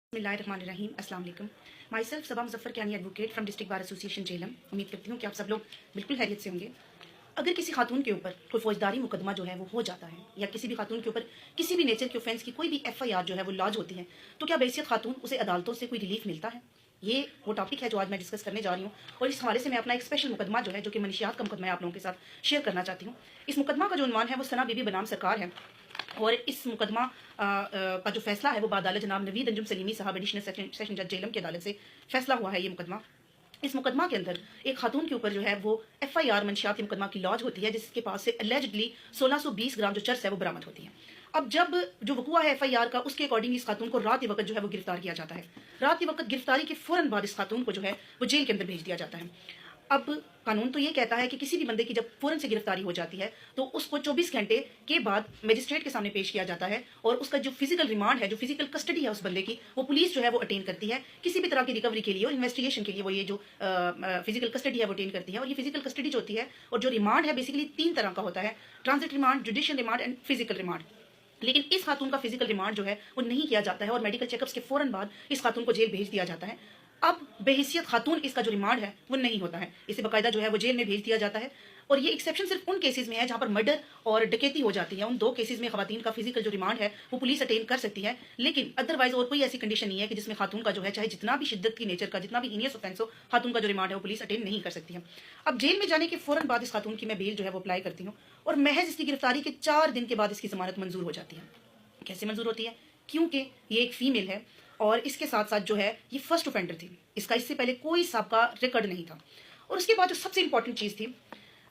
बिस्मिल्लाहिर्रहमानिर्रहीम अस्सलाम वालेकुम। Myself Saba Muzaffar Kayani advocate from district bar association Jhelum. उम्मीद करती हूँ कि आप सब लोग बिल्कुल खैरियत से होंगे। अगर किसी खातून के ऊपर कोई फौजदारी मुकदमा जो है वो हो जाता है या किसी भी खातून के ऊपर किसी भी नेचर के ऑफेंस की कोई भी FIR जो है वो लॉन्च होती है, तो क्या बेहसियत खातून उसे अदालतों से कोई रिलीफ मिलता है? ये वो टॉपिक है जो आज मैं डिस्कस करने जा रही हूँ और इस हवाले से मैं अपना एक स्पेशल मुकदमा जो है, जो कि मनशियात का मुकदमा है, आप लोगों के साथ शेयर करना चाहती हूँ। इस मुकदमा का जो उन्वान है वो सना बीबी बनाम सरकार है और इस मुकदमा का जो फैसला है वो बादालत जनाब नवीद अंजुम सलीमी साहब एडिशनल सेशन जज जेलम की अदालत से फैसला हुआ है। ये मुकदमा, इस मुकदमा के अंदर एक खातून के ऊपर जो है वो FIR मंशियाती मुकदमा की लॉज होती है, जिसके पास से अलेजडली 1620 ग्राम जो चर्स है वो बरामद होती है। अब जब जो वकुआ है FIR का, उसके अकॉर्डिंग इस खातून को रात के वक्त जो है वो गिरफ्तार किया जाता है। रात के वक्त गिरफ्तारी के फौरन बाद इस खातून को जो है वो जेल के अंदर भेज दिया जाता है। अब कानून तो ये कहता है कि किसी भी बंदे की जब फौरन से गिरफ्तारी हो जाती है तो उसको 24 घंटे के बाद मजिस्ट्रेट के सामने पेश किया जाता है और उसका जो फिजिकल रिमांड है, जो फिजिकल कस्टडी है उस बंदे की, वो पुलिस जो है वो अटेन करती है किसी भी तरह की रिकवरी के लिए और इन्वेस्टिगेशन के लिए। वो ये जो फिजिकल कस्टडी है वो अटेन करती है। और ये फिजिकल कस्टडी जो होती है और जो रिमांड है बेसिकली 3 तरह का होता है: transit remand, judicial remand and physical remand. लेकिन इस खातून का फिजिकल रिमांड जो है वो नहीं किया जाता है और मेडिकल चेकअप्स के फौरन बाद इस खातून को जेल भेज दिया जाता है। अब बेहैसियत खातून इसका जो रिमांड है वो नहीं होता है, इसे बाकायदा जो है वो जेल में भेज दिया जाता है। और ये एक्सेप्शन सिर्फ उन केसेस में है जहां पर मर्डर और डकैती हो जाती है। उन 2 केसेस में खवातीन का फिजिकल जो रिमांड है वो पुलिस अटेन कर सकती है, लेकिन अदरवाइज और कोई ऐसी कंडीशन नहीं है कि जिसमें खातून का जो है, चाहे जितना भी शिद्दत की नेचर का, जितना भी हीनियस ऑफेंस हो, खातून का जो रिमांड है वो पुलिस अटेन नहीं कर सकती है। अब जेल में जाने के फौरन बाद इस खातून की मैं बेल जो है वो अप्लाई करती हूँ और महज इसकी गिरफ्तारी के 4 दिन के बाद इसकी जमानत मंजूर हो जाती है। कैसे मंजूर होती है? क्योंकि ये एक फीमेल है और इसके साथ साथ जो है ये फर्स्ट ऑफेंडर थी, इसका इससे पहले कोई सबका रिकॉर्ड नहीं था। और उसके बाद जो सबसे इंपॉर्टेंट चीज़ थी,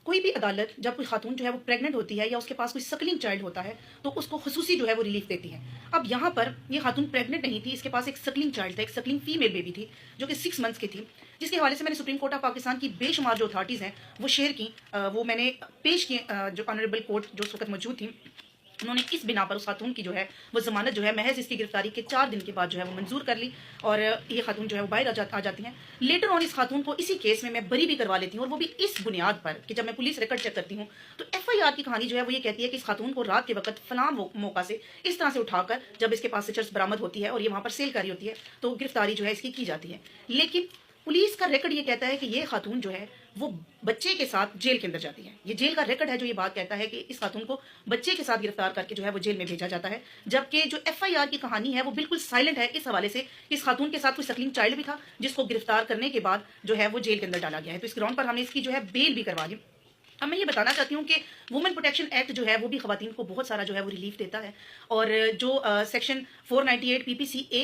कोई भी अदालत जब कोई खातून जो है वो प्रेग्नेंट होती है या उसके पास कोई सकलिंग चाइल्ड होता है तो उसको खसूसी जो है वो रिलीफ देती है। अब यहाँ पर ये खातून प्रेग्नेंट नहीं थी, इसके पास एक सकलिंग चाइल्ड था, एक सकलिंग फीमेल बेबी थी जो कि 6 मंथ्स की थी, जिसके हवाले से मैंने सुप्रीम कोर्ट ऑफ पाकिस्तान की बेशुमार जो अथॉरिटीज़ हैं वो शेयर की, वो मैंने पेश की। जो ऑनरेबल कोर्ट जो उस वक्त मौजूद थी, उन्होंने इस बिना पर उस खातून की जो है वो जमानत जो है महज इसकी गिरफ्तारी के 4 दिन के बाद जो है वो मंजूर कर ली और ये खातून जो है वो बाहर आ जाती हैं। लेटर ऑन इस खातून को इसी केस में मैं बरी भी करवा लेती हूँ और वो भी इस बुनियाद पर कि जब मैं पुलिस रिकॉर्ड चेक करती हूँ तो FIR की कहानी जो है वो ये कहती है कि इस खातून को रात के वक्त फलां मौका से इस तरह से उठाकर जब इसके पास से चर्च बरामद होती है और ये वहाँ पर सेल कर रही होती है तो गिरफ्तारी जो है इसकी की जाती है। लेकिन पुलिस का रिकॉर्ड ये कहता है कि ये खातून जो है वो बच्चे के साथ जेल के अंदर जाती है। ये जेल का रिकॉर्ड है जो ये बात कहता है कि इस खातून को बच्चे के साथ गिरफ्तार करके जो है वो जेल में भेजा जाता है, जबकि जो FIR की कहानी है वो बिल्कुल साइलेंट है इस हवाले से। इस खातून के साथ कोई सकलिंग चाइल्ड भी था जिसको गिरफ्तार करने के बाद जो है वो जेल के अंदर डाला गया है। तो इस ग्राउंड पर हमने इसकी जो है बेल भी करवा दी। अब मैं ये बताना चाहती हूँ कि वुमेन प्रोटेक्शन एक्ट जो है वो भी खवातीन को बहुत सारा जो है वो रिलीफ देता है और जो सेक्शन 498 PPCA